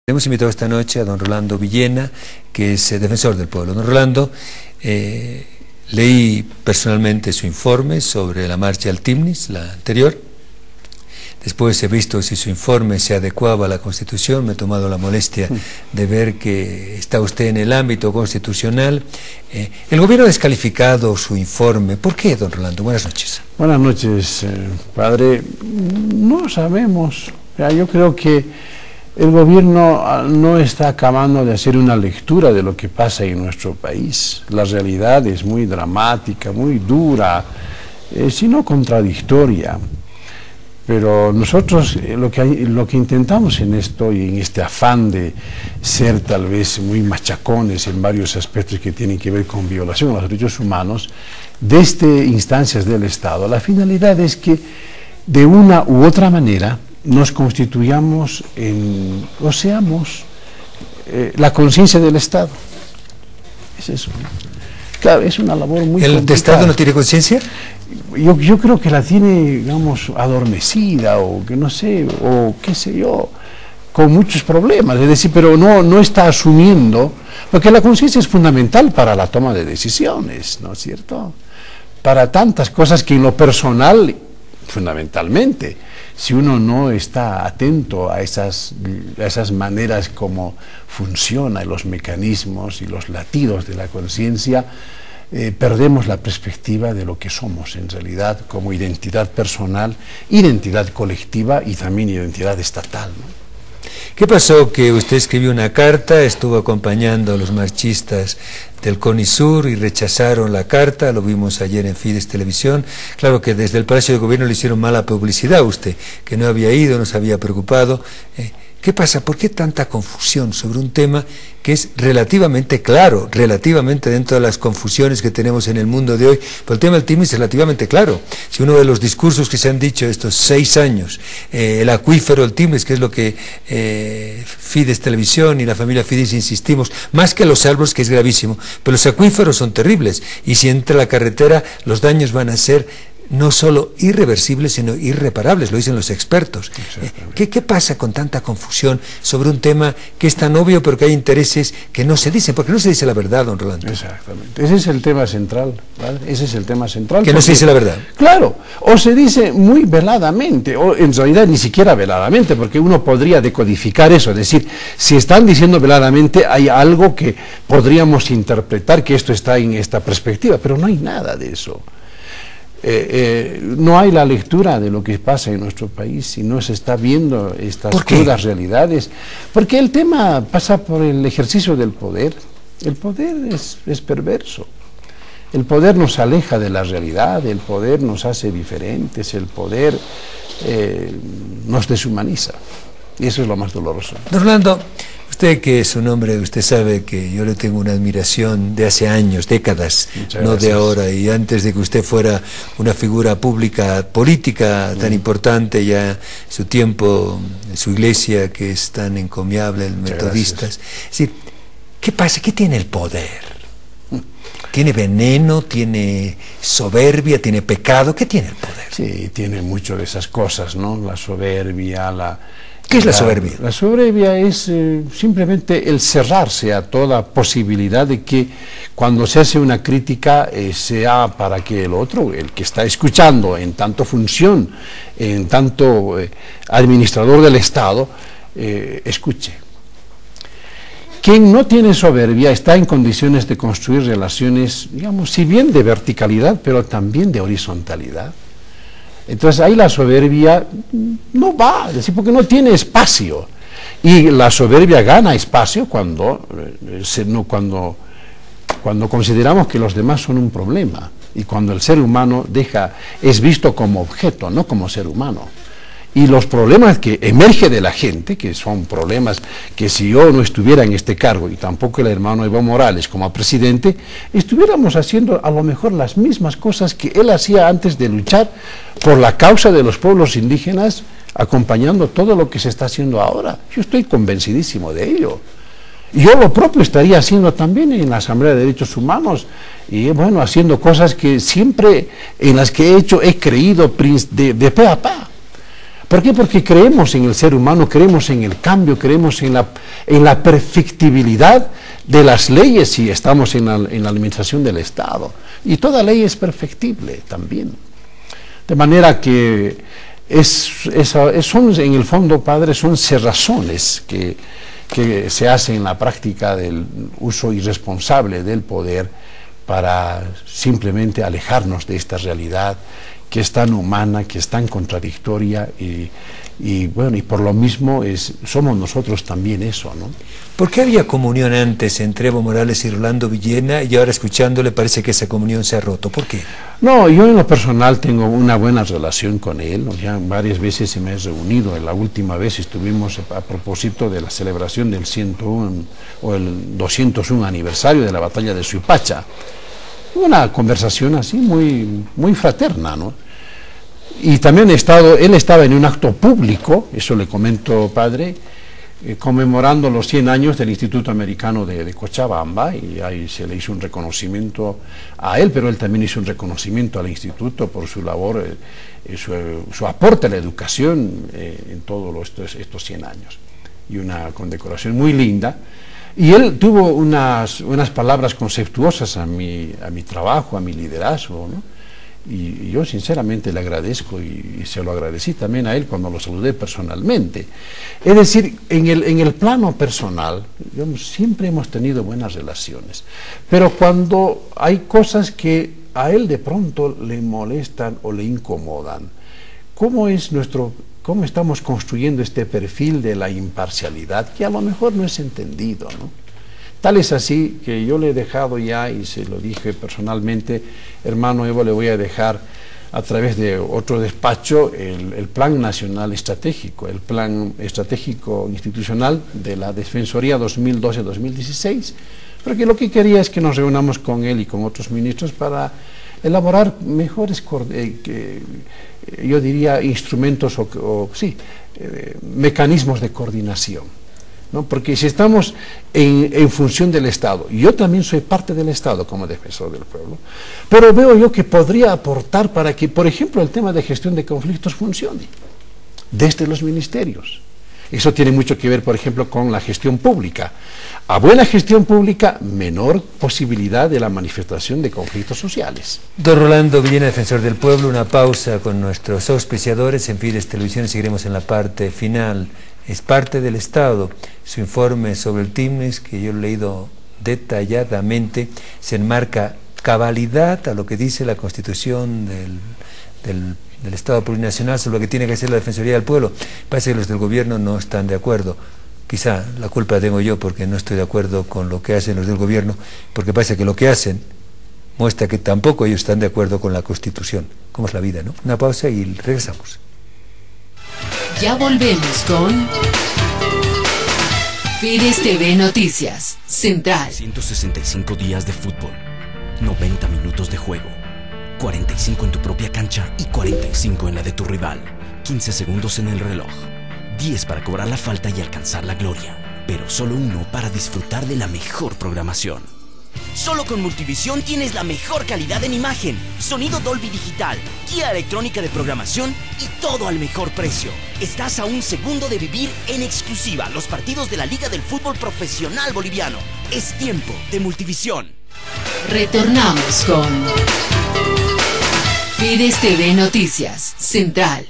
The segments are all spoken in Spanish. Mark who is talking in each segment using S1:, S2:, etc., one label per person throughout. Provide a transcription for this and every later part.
S1: Hemos invitado esta noche a don Rolando Villena, que es defensor del pueblo. Don Rolando, leí personalmente su informe sobre la marcha al Timnis, la anterior. Después he visto si su informe se adecuaba a la Constitución. Me he tomado la molestia de ver que está usted en el ámbito constitucional. El gobierno ha descalificado su informe. ¿Por qué, don Rolando? Buenas noches.
S2: Buenas noches, padre. No sabemos. Yo creo que el gobierno no está acabando de hacer una lectura de lo que pasa en nuestro país. La realidad es muy dramática, muy dura, sino contradictoria. Pero nosotros lo que intentamos en esto y en este afán de ser tal vez muy machacones en varios aspectos que tienen que ver con violación a los derechos humanos, desde instancias del Estado, la finalidad es que de una u otra manera nos constituyamos o seamos la conciencia del Estado. Es eso, ¿no? Claro, es una labor muy complicada.
S1: ¿El Estado no tiene conciencia?
S2: Yo creo que la tiene, digamos, adormecida, o que no sé, o qué sé yo, con muchos problemas, es decir, pero no está asumiendo, porque la conciencia es fundamental para la toma de decisiones, ¿no es cierto? Para tantas cosas que en lo personal, fundamentalmente, si uno no está atento a esas maneras como funcionan los mecanismos y los latidos de la conciencia, perdemos la perspectiva de lo que somos en realidad como identidad personal, identidad colectiva y también identidad estatal, ¿no?
S1: ¿Qué pasó? Que usted escribió una carta, estuvo acompañando a los marchistas del CONISUR y rechazaron la carta, lo vimos ayer en Fides Televisión. Claro que desde el Palacio de Gobierno le hicieron mala publicidad a usted, que no había ido, no se había preocupado. ¿Qué pasa? ¿Por qué tanta confusión sobre un tema que es relativamente claro, relativamente dentro de las confusiones que tenemos en el mundo de hoy? Pero el tema del Timnis es relativamente claro. Si uno de los discursos que se han dicho estos 6 años, el acuífero, el Timnis, que es lo que Fides Televisión y la familia Fides insistimos, más que los árboles, que es gravísimo, pero los acuíferos son terribles, y si entra la carretera, los daños van a ser no solo irreversibles, sino irreparables, lo dicen los expertos. ¿Qué pasa con tanta confusión sobre un tema que es tan obvio, pero que hay intereses que no se dicen? Porque no se dice la verdad, don Rolando.
S2: Exactamente. Ese es el tema central, ¿vale? Ese es el tema central.
S1: Que no se dice la verdad.
S2: Claro, o se dice muy veladamente, o en realidad ni siquiera veladamente, porque uno podría decodificar eso, es decir, si están diciendo veladamente, hay algo que podríamos interpretar que esto está en esta perspectiva, pero no hay nada de eso. No hay la lectura de lo que pasa en nuestro país y no se está viendo estas crudas realidades, porque el tema pasa por el ejercicio del poder. El poder es perverso, el poder nos aleja de la realidad, el poder nos hace diferentes, el poder nos deshumaniza, y eso es lo más doloroso.
S1: Don Rolando, usted que es un hombre, usted sabe que yo le tengo una admiración de hace años, décadas, no de ahora, y antes de que usted fuera una figura pública, política tan importante, ya su tiempo, en su iglesia que es tan encomiable, el Metodistas. Es decir, ¿qué pasa? ¿Qué tiene el poder? ¿Tiene veneno? ¿Tiene soberbia? ¿Tiene pecado? ¿Qué tiene el poder?
S2: Sí, tiene mucho de esas cosas, ¿no? La soberbia,
S1: ¿Qué es la soberbia?
S2: La soberbia es simplemente el cerrarse a toda posibilidad de que cuando se hace una crítica sea para que el otro, el que está escuchando en tanto función, en tanto administrador del Estado, escuche. Quien no tiene soberbia está en condiciones de construir relaciones, digamos, si bien de verticalidad, pero también de horizontalidad. Entonces ahí la soberbia no va, es decir, porque no tiene espacio. Y la soberbia gana espacio cuando consideramos que los demás son un problema, y cuando el ser humano es visto como objeto, no como ser humano. Y los problemas que emergen de la gente, que son problemas que si yo no estuviera en este cargo, y tampoco el hermano Evo Morales como presidente, estuviéramos haciendo a lo mejor las mismas cosas que él hacía antes de luchar por la causa de los pueblos indígenas, acompañando todo lo que se está haciendo ahora. Yo estoy convencidísimo de ello. Yo lo propio estaría haciendo también en la Asamblea de Derechos Humanos, y bueno, haciendo cosas que siempre en las que he creído de pe a pa. ¿Por qué? Porque creemos en el ser humano, creemos en el cambio, creemos en la perfectibilidad de las leyes si estamos en la administración del Estado. Y toda ley es perfectible también. De manera que son, en el fondo, padre, son cerrazones que se hacen en la práctica del uso irresponsable del poder para simplemente alejarnos de esta realidad que es tan humana, que es tan contradictoria y bueno, y por lo mismo somos nosotros también eso, ¿no?
S1: ¿Por qué había comunión antes entre Evo Morales y Rolando Villena y ahora escuchándole parece que esa comunión se ha roto? ¿Por qué?
S2: No, yo en lo personal tengo una buena relación con él, ya varias veces se me he reunido, la última vez estuvimos a propósito de la celebración del 101 o el 201 aniversario de la batalla de Suipacha. Una conversación así muy fraterna, ¿no? Y también él estaba en un acto público, eso le comento, padre, conmemorando los 100 años del Instituto Americano de Cochabamba, y ahí se le hizo un reconocimiento a él, pero él también hizo un reconocimiento al instituto por su labor, su aporte a la educación en todos estos 100 años, y una condecoración muy linda. Y él tuvo unas palabras conceptuosas a mi trabajo, a mi liderazgo, ¿no? Y yo sinceramente le agradezco y se lo agradecí también a él cuando lo saludé personalmente. Es decir, en el plano personal, siempre hemos tenido buenas relaciones, pero cuando hay cosas que a él de pronto le molestan o le incomodan, ¿cómo estamos construyendo este perfil de la imparcialidad que a lo mejor no es entendido, ¿no? Tal es así que yo le he dejado ya, y se lo dije personalmente, hermano Evo, le voy a dejar a través de otro despacho el Plan Nacional Estratégico, el Plan Estratégico Institucional de la Defensoría 2012-2016, porque lo que quería es que nos reunamos con él y con otros ministros para elaborar mejores, yo diría, instrumentos mecanismos de coordinación, ¿no? Porque si estamos en función del Estado, y yo también soy parte del Estado como defensor del pueblo, pero veo yo que podría aportar para que, por ejemplo, el tema de gestión de conflictos funcione desde los ministerios. Eso tiene mucho que ver, por ejemplo, con la gestión pública. A buena gestión pública, menor posibilidad de la manifestación de conflictos sociales.
S1: Don Rolando Villena, defensor del pueblo, una pausa con nuestros auspiciadores. En Fides Televisión seguiremos en la parte final. Es parte del Estado. Su informe sobre el TIMNES, que yo he leído detalladamente, se enmarca cabalidad a lo que dice la Constitución del Estado Plurinacional sobre lo que tiene que hacer la Defensoría del Pueblo. Parece que los del gobierno no están de acuerdo. Quizá la culpa tengo yo porque no estoy de acuerdo con lo que hacen los del gobierno, porque parece que lo que hacen muestra que tampoco ellos están de acuerdo con la Constitución. ¿Cómo es la vida, no? Una pausa y regresamos.
S3: Ya volvemos con Fides TV Noticias Central.
S4: 165 días de fútbol, 90 minutos de juego, 45 en tu propia cancha y 45 en la de tu rival, 15 segundos en el reloj, 10 para cobrar la falta y alcanzar la gloria, pero solo uno para disfrutar de la mejor programación.
S5: Solo con Multivisión tienes la mejor calidad en imagen, sonido Dolby Digital, guía electrónica de programación y todo al mejor precio. Estás a un segundo de vivir en exclusiva los partidos de la Liga del Fútbol Profesional Boliviano. Es tiempo de Multivisión.
S3: Retornamos con Fides TV Noticias Central.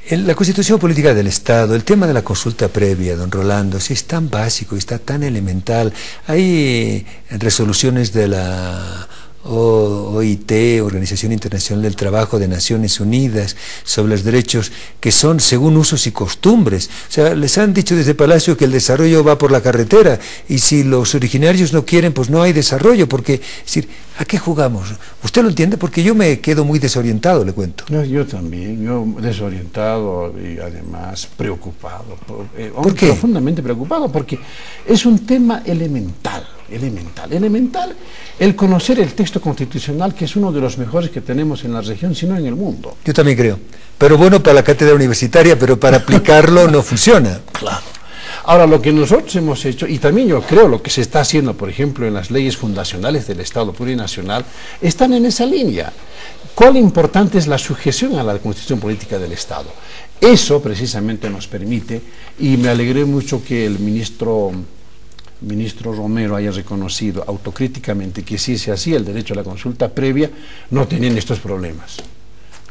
S1: En la Constitución Política del Estado, el tema de la consulta previa, don Rolando, si es tan básico y está tan elemental. Hay resoluciones de la OIT, Organización Internacional del Trabajo de Naciones Unidas, sobre los derechos que son según usos y costumbres. O sea, les han dicho desde Palacio que el desarrollo va por la carretera, y si los originarios no quieren, pues no hay desarrollo, porque, es decir, ¿a qué jugamos? ¿Usted lo entiende? Porque yo me quedo muy desorientado, le cuento.
S2: Yo también, yo desorientado y además preocupado.
S1: ¿Por qué?
S2: Profundamente preocupado, porque es un tema elemental el conocer el texto constitucional, que es uno de los mejores que tenemos en la región, sino en el mundo.
S1: Yo también creo, pero bueno para la cátedra universitaria, pero para aplicarlo no funciona.
S2: Claro. Ahora, lo que nosotros hemos hecho, y también yo creo lo que se está haciendo, por ejemplo, en las leyes fundacionales del Estado plurinacional, están en esa línea. ¿Cuál importante es la sujeción a la Constitución Política del Estado? Eso precisamente nos permite, y me alegré mucho que el ministro Romero haya reconocido autocríticamente que si se hacía el derecho a la consulta previa, no tenían estos problemas.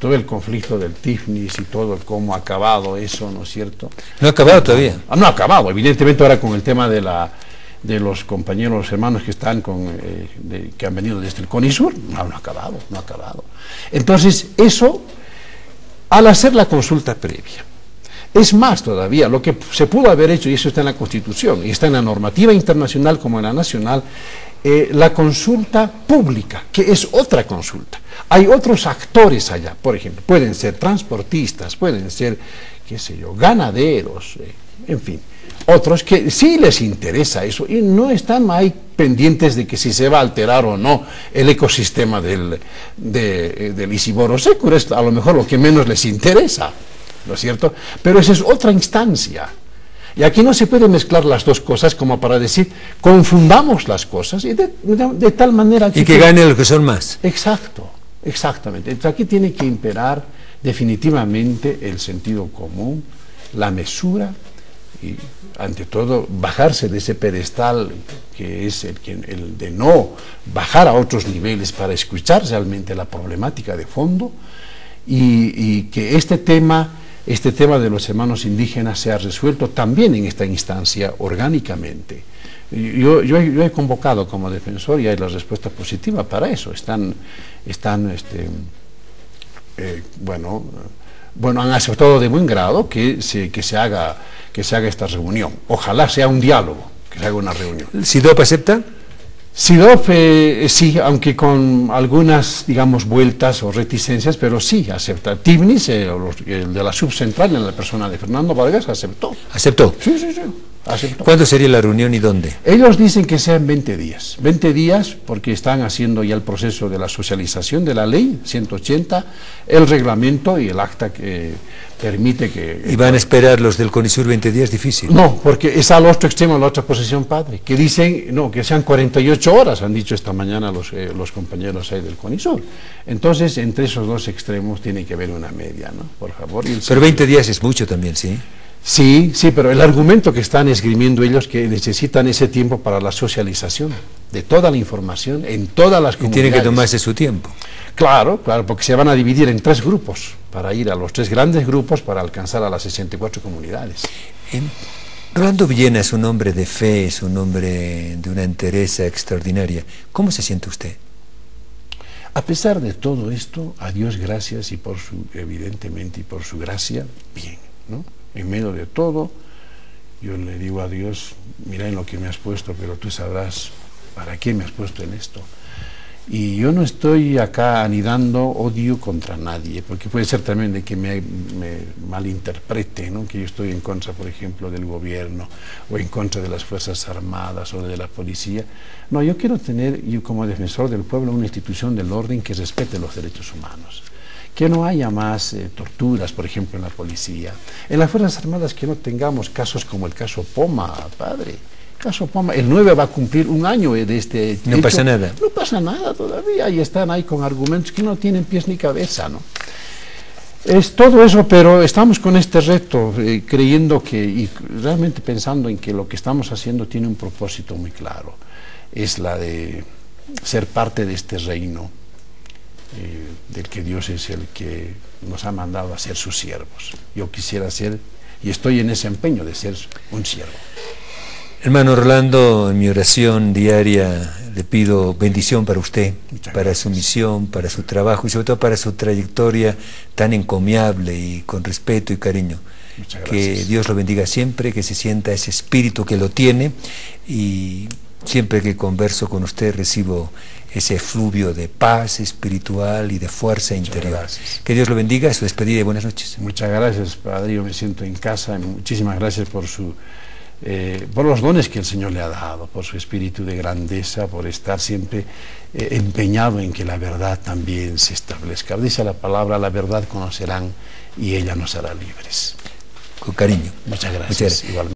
S2: Todo el conflicto del TIFNIS y todo cómo ha acabado eso, ¿no es cierto?
S1: No ha acabado todavía.
S2: No ha acabado, evidentemente ahora con el tema de los compañeros, los hermanos que están que han venido desde el CONISUR, no ha acabado. Entonces, eso, al hacer la consulta previa, es más todavía, lo que se pudo haber hecho, y eso está en la Constitución, y está en la normativa internacional como en la nacional, la consulta pública, que es otra consulta. Hay otros actores allá, por ejemplo, pueden ser transportistas, pueden ser, qué sé yo, ganaderos, en fin, otros que sí les interesa eso y no están ahí pendientes de que si se va a alterar o no el ecosistema del Isiboro Secur, es a lo mejor lo que menos les interesa, ¿no es cierto? Pero esa es otra instancia. Y aquí no se puede mezclar las dos cosas como para decir, confundamos las cosas y de tal manera que...
S1: Y que gane los que son más.
S2: Exacto, exactamente. Entonces aquí tiene que imperar definitivamente el sentido común, la mesura y ante todo bajarse de ese pedestal que es el de no bajar a otros niveles para escuchar realmente la problemática de fondo y que este tema de los hermanos indígenas sea resuelto también en esta instancia orgánicamente. Yo he convocado como defensor y hay la respuesta positiva para eso. Han aceptado de buen grado que se haga esta reunión. Ojalá sea un diálogo, que se haga una reunión.
S1: ¿SIDOP acepta?
S2: SIDOP sí, aunque con algunas, digamos, vueltas o reticencias, pero sí acepta. TIFNIS, el de la subcentral, en la persona de Fernando Vargas, aceptó.
S1: ¿Aceptó?
S2: Sí, aceptó.
S1: ¿Cuándo sería la reunión y dónde?
S2: Ellos dicen que sean 20 días. 20 días porque están haciendo ya el proceso de la socialización de la ley 180, el reglamento y el acta que permite que...
S1: ¿Y van a esperar los del CONISUR 20 días? Difícil.
S2: No, porque es al otro extremo, la otra posición, padre, que dicen, no, que sean 48 horas, han dicho esta mañana los compañeros ahí del CONISUR. Entonces, entre esos dos extremos tiene que haber una media, ¿no? Por favor.
S1: Pero 20 días es mucho también, ¿sí?
S2: Sí, pero el argumento que están esgrimiendo ellos que necesitan ese tiempo para la socialización de toda la información en todas las comunidades.
S1: Y tienen que tomarse su tiempo.
S2: Claro, porque se van a dividir en 3 grupos, para ir a los 3 grandes grupos para alcanzar a las 64 comunidades.
S1: Rolando Villena es un hombre de fe, es un hombre de una entereza extraordinaria. ¿Cómo se siente usted?
S2: A pesar de todo esto, a Dios gracias y evidentemente y por su gracia, bien, ¿no? En medio de todo, yo le digo a Dios, mira en lo que me has puesto, pero tú sabrás para qué me has puesto en esto. Y yo no estoy acá anidando odio contra nadie, porque puede ser también de que me malinterprete, ¿no? Que yo estoy en contra, por ejemplo, del gobierno, o en contra de las Fuerzas Armadas, o de la policía. No, yo quiero tener, yo como defensor del pueblo, una institución del orden que respete los derechos humanos. Que no haya más torturas, por ejemplo, en la policía. En las Fuerzas Armadas que no tengamos casos como el caso Poma, padre. Caso Poma, el 9 va a cumplir un año de este hecho.
S1: No pasa nada.
S2: No pasa nada todavía y están ahí con argumentos que no tienen pies ni cabeza, ¿no? Es todo eso, pero estamos con este reto, creyendo y realmente pensando en que lo que estamos haciendo tiene un propósito muy claro. Es la de ser parte de este reino del que Dios es el que nos ha mandado a ser sus siervos. Yo quisiera ser, y estoy en ese empeño de ser un siervo.
S1: Hermano Rolando, en mi oración diaria le pido bendición para usted, para su misión, para su trabajo y sobre todo para su trayectoria tan encomiable y con respeto y cariño. Que Dios lo bendiga siempre, que se sienta ese espíritu que lo tiene y siempre que converso con usted recibo ese fluvio de paz espiritual y de fuerza interior. Que Dios lo bendiga, su despedida y buenas noches.
S2: Muchas gracias, Padre, yo me siento en casa, muchísimas gracias por los dones que el Señor le ha dado, por su espíritu de grandeza, por estar siempre empeñado en que la verdad también se establezca. Dice la palabra, la verdad conocerán y ella nos hará libres.
S1: Con cariño.
S2: Muchas gracias. Igualmente.